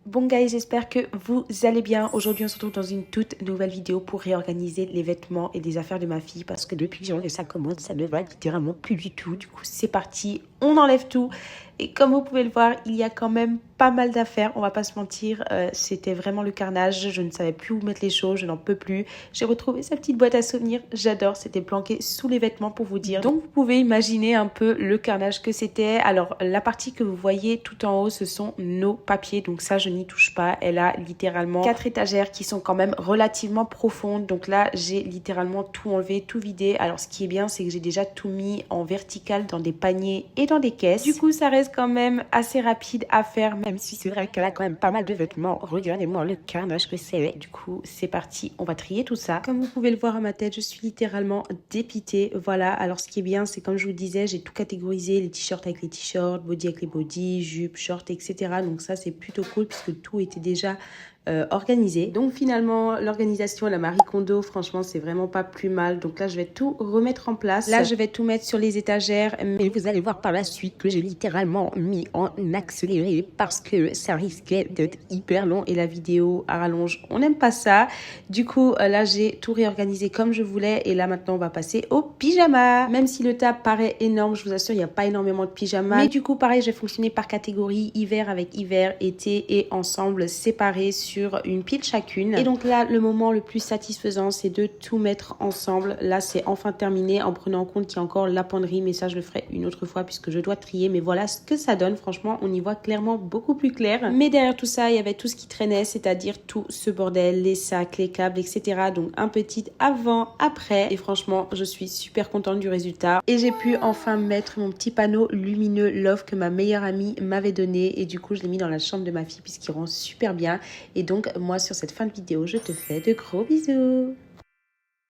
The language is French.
Bon guys, j'espère que vous allez bien. Aujourd'hui, on se retrouve dans une toute nouvelle vidéo pour réorganiser les vêtements et les affaires de ma fille parce que depuis que ça commence, ça ne va littéralement plus du tout. Du coup, c'est parti, on enlève tout. Et comme vous pouvez le voir, il y a quand même pas mal d'affaires, on va pas se mentir. C'était vraiment le carnage, je ne savais plus où mettre les choses, je n'en peux plus. J'ai retrouvé sa petite boîte à souvenirs, j'adore, c'était planqué sous les vêtements pour vous dire. Donc vous pouvez imaginer un peu le carnage que c'était. Alors la partie que vous voyez tout en haut, ce sont nos papiers, donc ça je n'y touche pas. Elle a littéralement 4 étagères qui sont quand même relativement profondes. Donc là j'ai littéralement tout enlevé, tout vidé. Alors ce qui est bien, c'est que j'ai déjà tout mis en vertical dans des paniers et dans des caisses. Du coup ça reste quand même assez rapide à faire, même si c'est vrai qu'elle a quand même pas mal de vêtements. Regardez-moi le carnage que c'est. Du coup c'est parti, on va trier tout ça. Comme vous pouvez le voir à ma tête, je suis littéralement dépitée. Voilà, alors ce qui est bien, c'est comme je vous disais, j'ai tout catégorisé, les t-shirts avec les t-shirts, body avec les bodys, jupes, shorts, etc. Donc ça c'est plutôt cool puisque tout était déjà organisé. Donc finalement l'organisation à la Marie Kondo, franchement c'est vraiment pas plus mal. Donc là je vais tout remettre en place. Là je vais tout mettre sur les étagères, mais vous allez voir par la suite que j'ai littéralement mis en accéléré parce que ça risquait d'être hyper long et la vidéo à rallonge, on n'aime pas ça. Du coup là j'ai tout réorganisé comme je voulais et là maintenant on va passer au pyjama. Même si le tab paraît énorme, je vous assure il n'y a pas énormément de pyjamas, mais du coup pareil, je vais fonctionner par catégorie, hiver avec hiver, été et ensemble séparés sur une pile chacune. Et donc là le moment le plus satisfaisant, c'est de tout mettre ensemble. Là c'est enfin terminé en prenant en compte qu'il y a encore la penderie, mais ça je le ferai une autre fois puisque je dois trier. Mais voilà ce que ça donne, franchement on y voit clairement beaucoup plus clair. Mais derrière tout ça il y avait tout ce qui traînait, c'est-à-dire tout ce bordel, les sacs, les câbles, etc. Donc un petit avant, après, et franchement je suis super contente du résultat. Et j'ai pu enfin mettre mon petit panneau lumineux Love que ma meilleure amie m'avait donné, et du coup je l'ai mis dans la chambre de ma fille puisqu'il rend super bien. Et donc moi sur cette fin de vidéo je te fais de gros bisous.